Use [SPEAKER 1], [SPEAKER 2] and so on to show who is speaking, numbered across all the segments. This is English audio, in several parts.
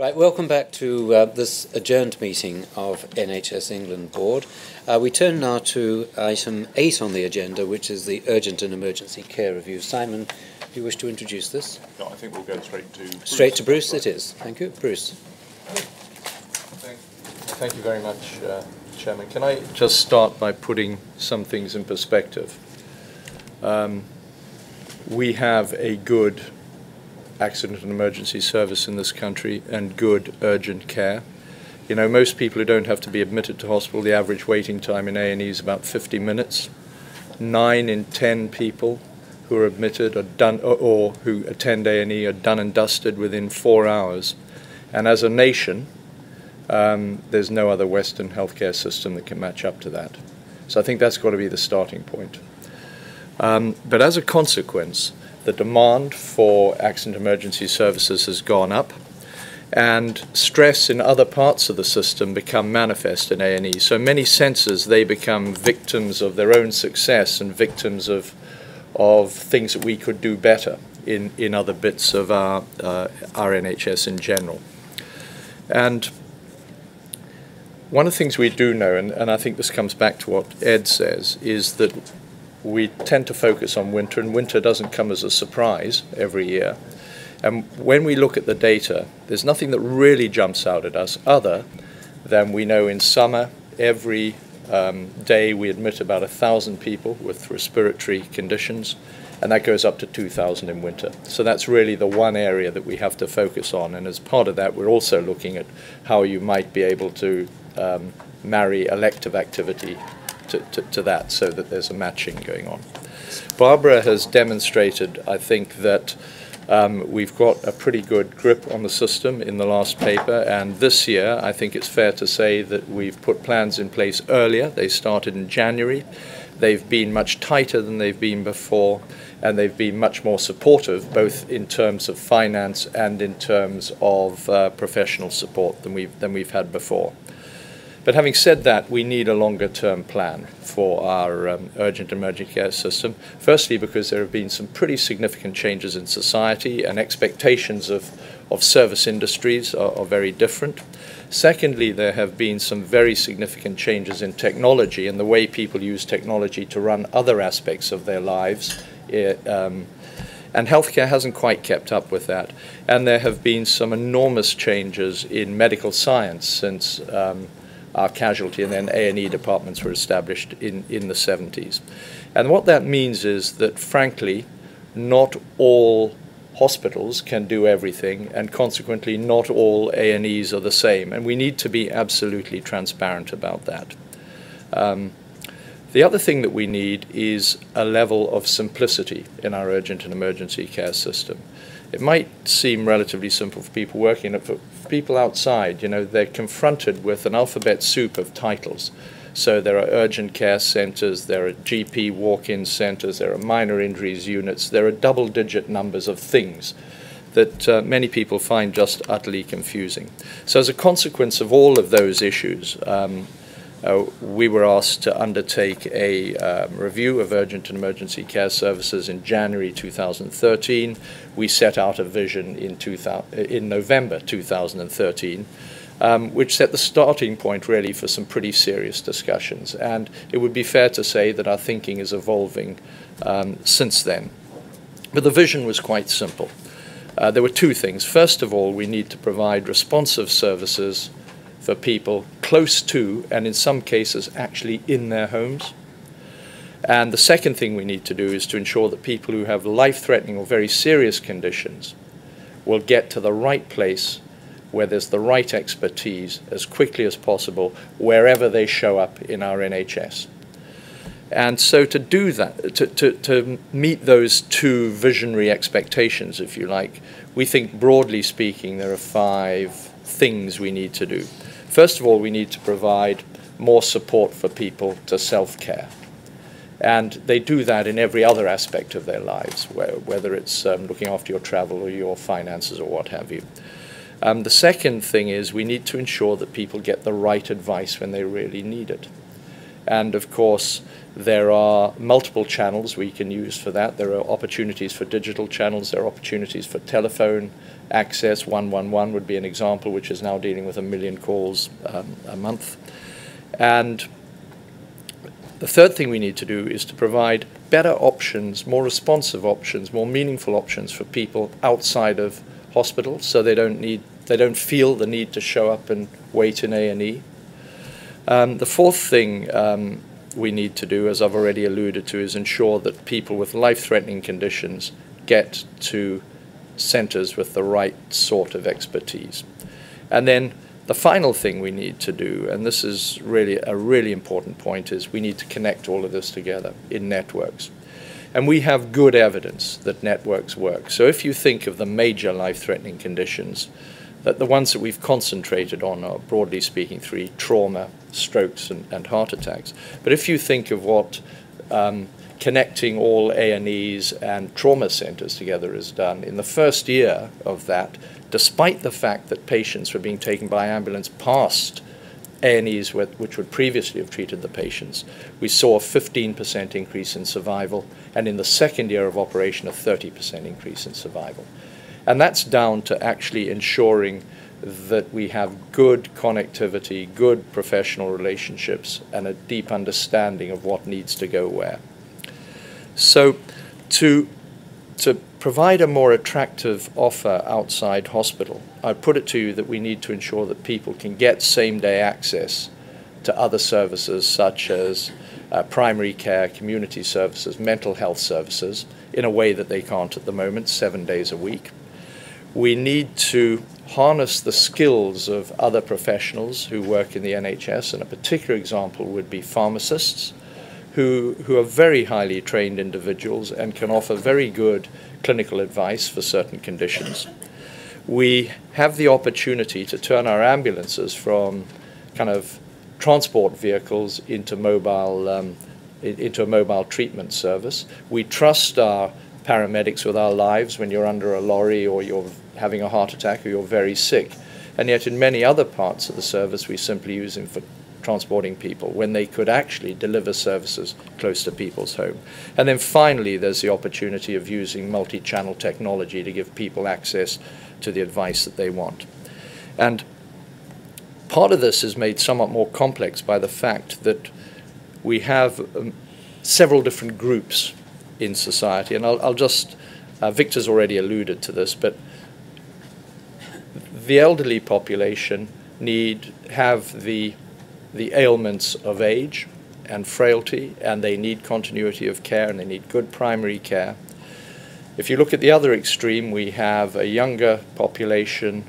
[SPEAKER 1] Right, welcome back to this adjourned meeting of NHS England Board. We turn now to item 8 on the agenda, which is the Urgent and Emergency Care Review. Simon, do you wish to introduce this?
[SPEAKER 2] No, I think we'll go straight to Bruce.
[SPEAKER 1] Straight to Bruce it is. Thank you. Bruce.
[SPEAKER 3] Thank you very much, Chairman. Can I just start by putting some things in perspective? We have a good accident and emergency service in this country and good urgent care. You know, most people who don't have to be admitted to hospital, the average waiting time in A&E is about 50 minutes. 9 in 10 people who are admitted are done, or who attend A&E are done and dusted within 4 hours. And as a nation, there's no other Western healthcare system that can match up to that. So I think that's got to be the starting point. But as a consequence, the demand for accident emergency services has gone up, and stress in other parts of the system become manifest in A&E. So in many senses, they become victims of their own success and victims of things that we could do better in other bits of our NHS in general. And one of the things we do know, and I think this comes back to what Ed says, is that we tend to focus on winter, and winter doesn't come as a surprise every year. And when we look at the data, there's nothing that really jumps out at us other than we know in summer, every day we admit about 1,000 people with respiratory conditions, and that goes up to 2,000 in winter. So that's really the one area that we have to focus on. And as part of that, we're also looking at how you might be able to marry elective activity to that, so that there's a matching going on. Barbara has demonstrated, I think, that we've got a pretty good grip on the system in the last paper, and this year I think it's fair to say that we've put plans in place earlier. They started in January. They've been much tighter than they've been before, and they've been much more supportive, both in terms of finance and in terms of professional support than we've had before. But having said that, we need a longer-term plan for our urgent emergency care system. Firstly, because there have been some pretty significant changes in society, and expectations of service industries are very different. Secondly, there have been some very significant changes in technology and the way people use technology to run other aspects of their lives. And healthcare hasn't quite kept up with that. And there have been some enormous changes in medical science since our casualty and then A&E departments were established in the 70s. And what that means is that, frankly, not all hospitals can do everything, and consequently not all A&Es are the same, and we need to be absolutely transparent about that. The other thing that we need is a level of simplicity in our urgent and emergency care system. It might seem relatively simple for people working, but for people outside, you know, they're confronted with an alphabet soup of titles. So there are urgent care centres, there are GP walk-in centres, there are minor injuries units, there are double-digit numbers of things that many people find just utterly confusing. So as a consequence of all of those issues, we were asked to undertake a review of urgent and emergency care services in January 2013. We set out a vision in November 2013, which set the starting point really for some pretty serious discussions. And it would be fair to say that our thinking is evolving since then. But the vision was quite simple. There were two things. First of all, we need to provide responsive services for people close to, and in some cases actually in their homes. And the second thing we need to do is to ensure that people who have life-threatening or very serious conditions will get to the right place where there's the right expertise as quickly as possible wherever they show up in our NHS. And so to do that, to meet those two visionary expectations, if you like, we think broadly speaking there are 5 things we need to do. First of all, we need to provide more support for people to self-care. And they do that in every other aspect of their lives, whether it's looking after your travel or your finances or what have you. The second thing is we need to ensure that people get the right advice when they really need it. And of course, there are multiple channels we can use for that. There are opportunities for digital channels. There are opportunities for telephone access. 111 would be an example, which is now dealing with 1 million calls a month. And the third thing we need to do is to provide better options, more responsive options, more meaningful options for people outside of hospitals, so they don't feel the need to show up and wait in A&E. The fourth thing we need to do, as I've already alluded to, is ensure that people with life-threatening conditions get to centres with the right sort of expertise. And then the final thing we need to do, and this is really a really important point, is we need to connect all of this together in networks. And we have good evidence that networks work. So if you think of the major life-threatening conditions, that the ones that we've concentrated on are, broadly speaking, 3: trauma, strokes, and heart attacks. But if you think of what connecting all A&Es and trauma centres together has done, in the first year of that, despite the fact that patients were being taken by ambulance past A&Es which would previously have treated the patients, we saw a 15% increase in survival, and in the second year of operation, a 30% increase in survival. And that's down to actually ensuring that we have good connectivity, good professional relationships, and a deep understanding of what needs to go where. So to provide a more attractive offer outside hospital, I put it to you that we need to ensure that people can get same-day access to other services such as primary care, community services, mental health services, in a way that they can't at the moment, 7 days a week. We need to harness the skills of other professionals who work in the NHS, and a particular example would be pharmacists, who are very highly trained individuals and can offer very good clinical advice for certain conditions. We have the opportunity to turn our ambulances from kind of transport vehicles into a mobile treatment service. We trust our paramedics with our lives when you're under a lorry or you're having a heart attack or you're very sick. And yet in many other parts of the service we simply use them for transporting people when they could actually deliver services close to people's home. And then finally there's the opportunity of using multi-channel technology to give people access to the advice that they want. And part of this is made somewhat more complex by the fact that we have several different groups in society, and I'll just, Victor's already alluded to this, but the elderly population have the ailments of age and frailty, and they need continuity of care, and they need good primary care. If you look at the other extreme, we have a younger population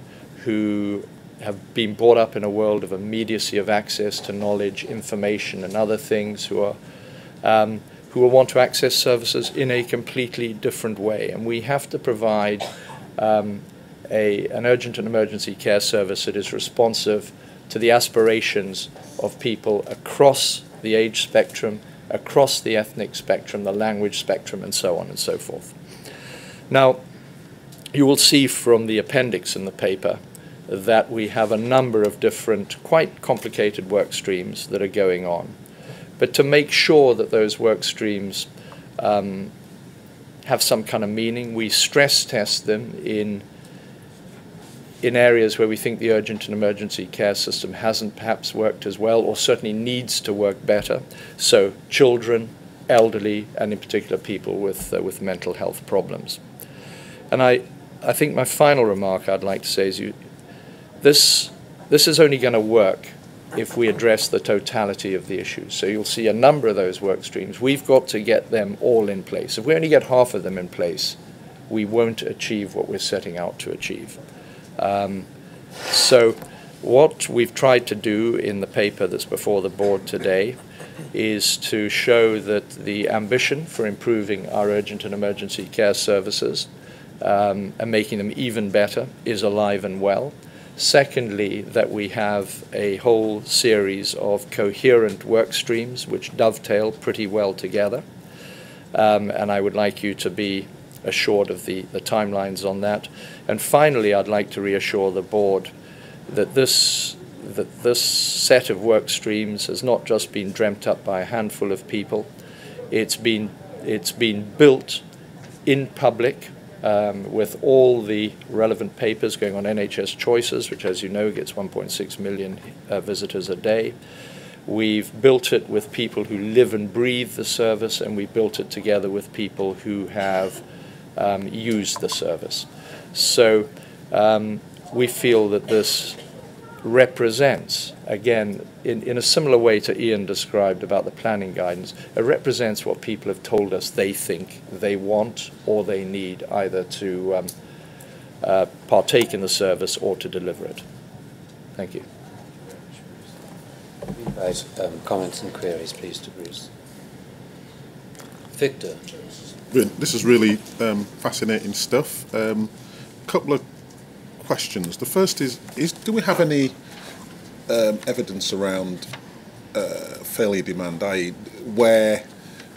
[SPEAKER 3] who have been brought up in a world of immediacy of access to knowledge, information, and other things, who will want to access services in a completely different way. And we have to provide an urgent and emergency care service that is responsive to the aspirations of people across the age spectrum, across the ethnic spectrum, the language spectrum, and so on and so forth. Now, you will see from the appendix in the paper that we have a number of different, quite complicated work streams that are going on. But to make sure that those work streams have some kind of meaning, we stress test them in areas where we think the urgent and emergency care system hasn't perhaps worked as well, or certainly needs to work better. So children, elderly, and in particular people with mental health problems. And I think my final remark I'd like to say is this is only going to work if we address the totality of the issues. So you'll see a number of those work streams. We've got to get them all in place. If we only get half of them in place, we won't achieve what we're setting out to achieve. So what we've tried to do in the paper that's before the board today is to show that the ambition for improving our urgent and emergency care services and making them even better is alive and well. Secondly, that we have a whole series of coherent work streams which dovetail pretty well together. And I would like you to be assured of the timelines on that. And finally, I'd like to reassure the board that this that this set of work streams has not just been dreamt up by a handful of people. It's been built in public with all the relevant papers going on NHS Choices, which, as you know, gets 1.6 million visitors a day. We've built it with people who live and breathe the service, and we built it together with people who have used the service. So we feel that this represents, again, in a similar way to Ian described about the planning guidance, it represents what people have told us they think they want or they need, either to partake in the service or to deliver it. Thank you.
[SPEAKER 1] Invite comments and queries, please, to Bruce. Victor.
[SPEAKER 4] This is really fascinating stuff. Couple of questions. The first is do we have any evidence around failure demand, i.e. where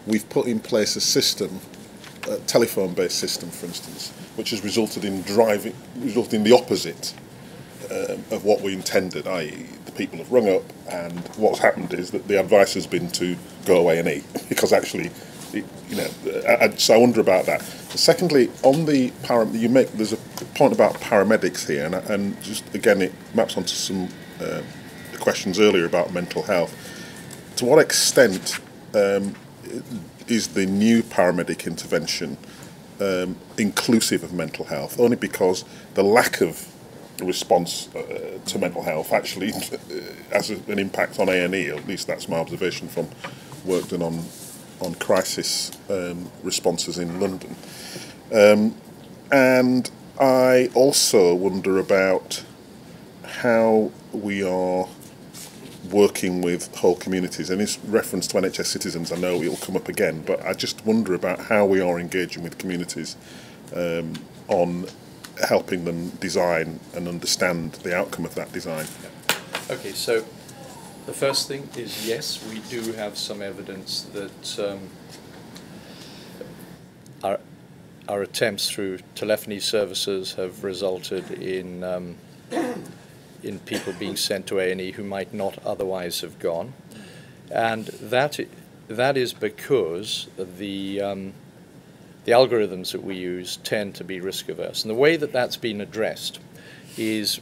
[SPEAKER 4] we've put in place a system, a telephone-based system, for instance, which has resulted in the opposite of what we intended, i.e. the people have rung up and what's happened is that the advice has been to go away and eat, because actually, so I wonder about that. Secondly, on the there's a point about paramedics here, and just again it maps onto some the questions earlier about mental health. To what extent is the new paramedic intervention inclusive of mental health? Only because the lack of response to mental health actually has an impact on A&E, at least that's my observation from work done on crisis responses in London. And I also wonder about how we are working with whole communities, and this reference to NHS citizens, I know it will come up again, but I just wonder about how we are engaging with communities on helping them design and understand the outcome of that design.
[SPEAKER 3] Okay, so the first thing is, yes, we do have some evidence that our attempts through telephony services have resulted in people being sent to A&E who might not otherwise have gone, and that is because the algorithms that we use tend to be risk averse, and the way that that's been addressed is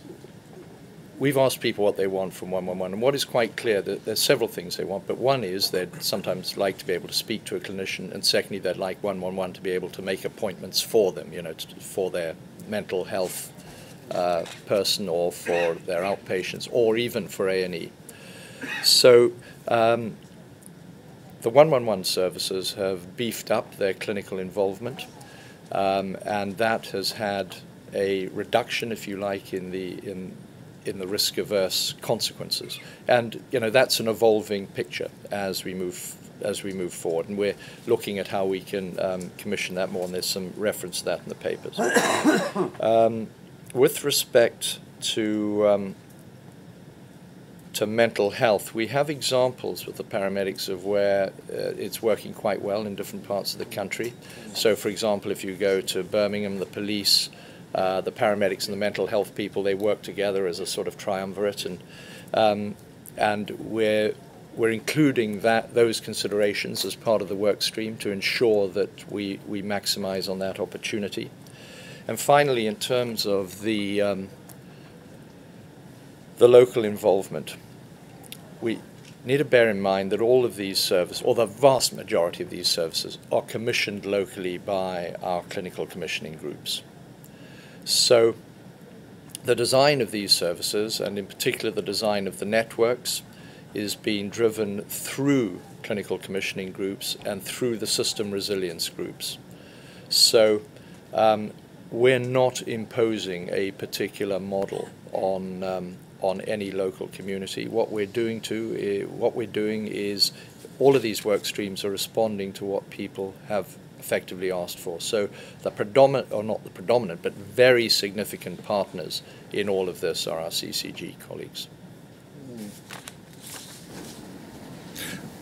[SPEAKER 3] we've asked people what they want from 111, and what is quite clear that there's several things they want, but one is they'd sometimes like to be able to speak to a clinician, and secondly they'd like 111 to be able to make appointments for them, for their mental health person or for their outpatients or even for A&E. So the 111 services have beefed up their clinical involvement, and that has had a reduction, if you like, in the risk-averse consequences. And that's an evolving picture as we move forward, and we're looking at how we can commission that more, and there's some reference to that in the papers. With respect to mental health, we have examples with the paramedics of where it's working quite well in different parts of the country. So, for example, if you go to Birmingham, the police, the paramedics and the mental health people, they work together as a sort of triumvirate, and we're including those considerations as part of the work stream to ensure that we maximize on that opportunity. And finally, in terms of the local involvement, we need to bear in mind that all of these services, or the vast majority of these services, are commissioned locally by our clinical commissioning groups. So the design of these services, and in particular the design of the networks, is being driven through clinical commissioning groups and through the system resilience groups. So we're not imposing a particular model on any local community. What we're doing is all of these work streams are responding to what people have effectively asked for. So the predominant, or not the predominant, but very significant partners in all of this are our CCG colleagues.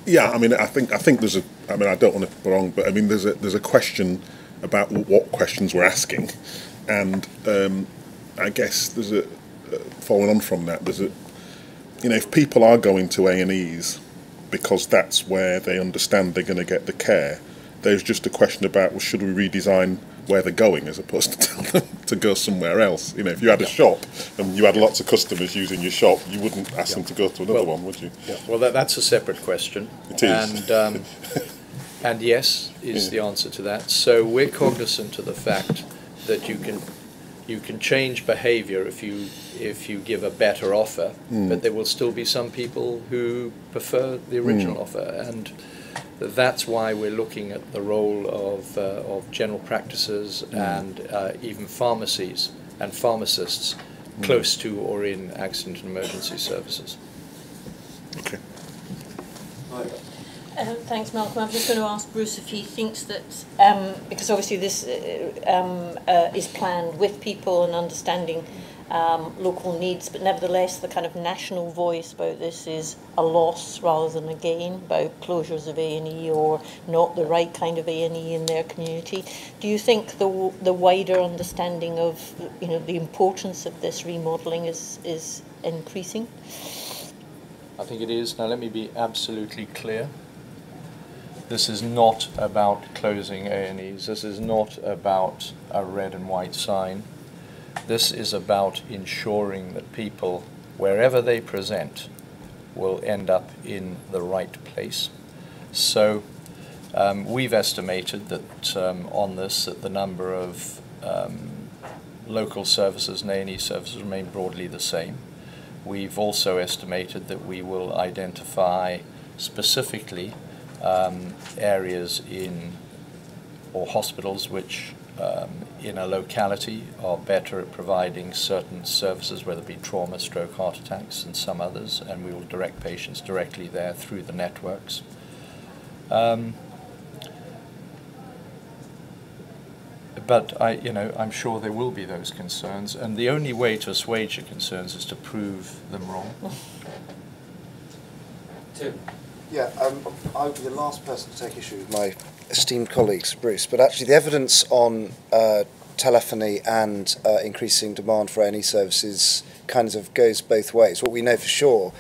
[SPEAKER 4] Yeah, I mean, I think there's a. I mean, I don't want to be wrong, but I mean, there's a question about what questions we're asking, and I guess there's a following on from that. if people are going to A&Es because that's where they understand they're going to get the care, there's just a question about, well, should we redesign where they're going as opposed to tell them to go somewhere else? If you had a shop and you had lots of customers using your shop, you wouldn't ask them to go to another one, would you?
[SPEAKER 3] Yeah. Well, that's a separate question.
[SPEAKER 4] It is.
[SPEAKER 3] And yes is the answer to that. So we're cognizant of the fact that you can change behaviour if you give a better offer, but there will still be some people who prefer the original offer, and that's why we're looking at the role of general practices and even pharmacies and pharmacists close to or in accident and emergency services.
[SPEAKER 4] Okay.
[SPEAKER 5] Thanks, Malcolm. I'm just going to ask Bruce if he thinks that, because obviously this is planned with people and understanding local needs, but nevertheless the kind of national voice about this is a loss rather than a gain, about closures of A&E or not the right kind of A&E in their community. Do you think the wider understanding of the importance of this remodelling is increasing?
[SPEAKER 3] I think it is. Now let me be absolutely clear. This is not about closing A&Es. This is not about a red and white sign. This is about ensuring that people, wherever they present, will end up in the right place. So we've estimated that on this, that the number of local services and A&E services remain broadly the same. We've also estimated that we will identify specifically areas or hospitals which in a locality are better at providing certain services, whether it be trauma, stroke, heart attacks, and some others, and we will direct patients directly there through the networks. But I'm sure there will be those concerns, and the only way to assuage the concerns is to prove them wrong.
[SPEAKER 1] Tim.
[SPEAKER 6] Yeah, I would be the last person to take issue with my esteemed colleagues, Bruce, but actually the evidence on telephony and increasing demand for A&E services kind of goes both ways. What we know for sure,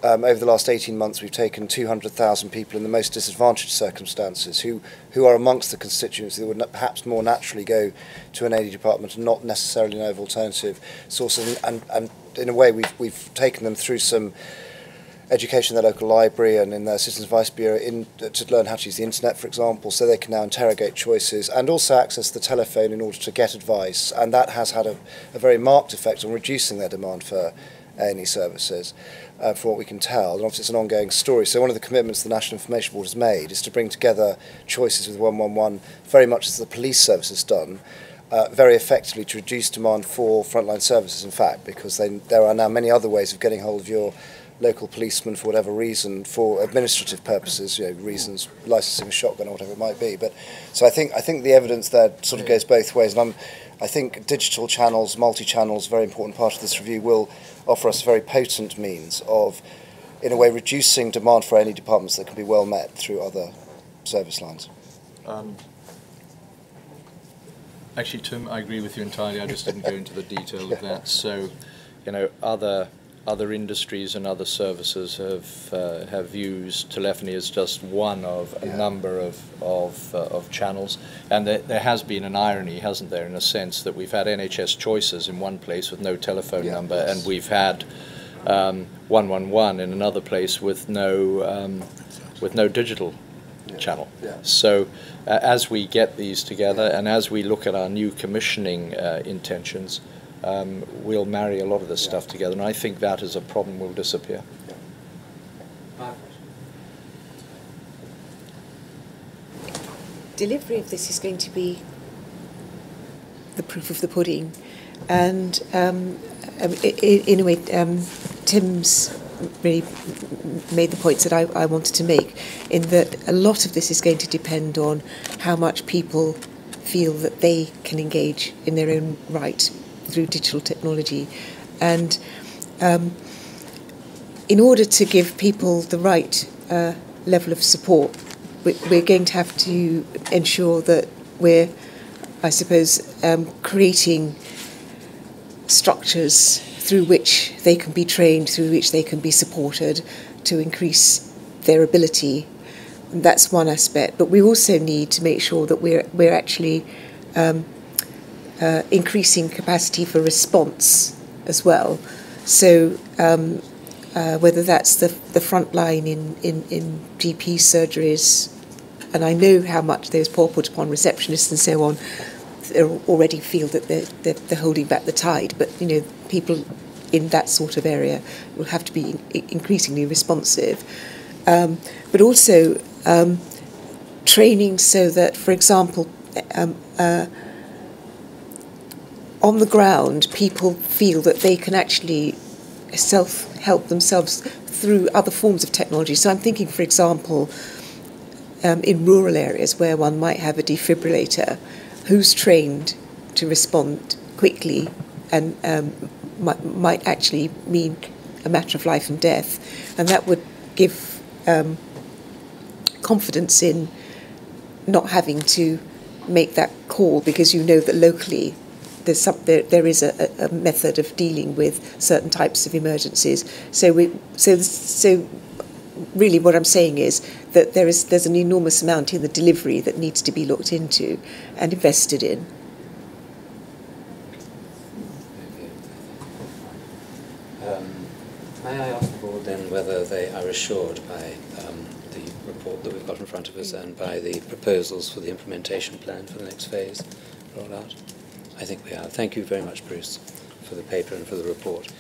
[SPEAKER 6] over the last 18 months we've taken 200,000 people in the most disadvantaged circumstances who are amongst the constituents that would perhaps more naturally go to an A&E department and not necessarily know of alternative sources, and in a way we've taken them through some education in their local library and in their Citizens Advice Bureau to learn how to use the internet, for example, so they can now interrogate choices and also access the telephone in order to get advice, and that has had a very marked effect on reducing their demand for A&E services, from what we can tell, and obviously it's an ongoing story. So one of the commitments the National Information Board has made is to bring together choices with 111, very much as the police service has done, very effectively to reduce demand for frontline services, in fact, because there are now many other ways of getting hold of your local policeman for whatever reason, for administrative purposes, reasons, licensing a shotgun or whatever it might be. But so I think the evidence there sort of goes both ways, and I think digital channels, multi-channels, very important part of this review, will offer us a very potent means of, in a way, reducing demand for any departments that can be well met through other service lines.
[SPEAKER 3] Actually, Tim, I agree with you entirely. I just didn't go into the detail of that. So, other industries and other services have used telephony as just one of a number of channels, and there has been an irony, hasn't there, in a sense that we've had NHS choices in one place with no telephone number, and we've had 111 in another place with no digital channel. So as we get these together and as we look at our new commissioning intentions, we'll marry a lot of this stuff together, and I think that as a problem will disappear.
[SPEAKER 7] Delivery of this is going to be the proof of the pudding, and in a way, Tim's really made the points that I wanted to make, in that a lot of this is going to depend on how much people feel that they can engage in their own right through digital technology, and in order to give people the right level of support, we're going to have to ensure that we're, I suppose, creating structures through which they can be trained, through which they can be supported to increase their ability. And that's one aspect. But we also need to make sure that we're actually increasing capacity for response as well. So whether that's the front line in GP surgeries, and I know how much those poor put upon receptionists and so on already feel that they're holding back the tide, but you know, people in that sort of area will have to be increasingly responsive. But also training so that, for example, on the ground, people feel that they can actually self-help themselves through other forms of technology. So I'm thinking, for example, in rural areas where one might have a defibrillator who's trained to respond quickly and might actually mean a matter of life and death. And that would give confidence in not having to make that call, because you know that locally there is a method of dealing with certain types of emergencies. So really what I'm saying is that there's an enormous amount in the delivery that needs to be looked into and invested in.
[SPEAKER 1] May I ask the board then whether they are assured by the report that we've got in front of us and by the proposals for the implementation plan for the next phase rollout? I think we are. Thank you very much, Bruce, for the paper and for the report.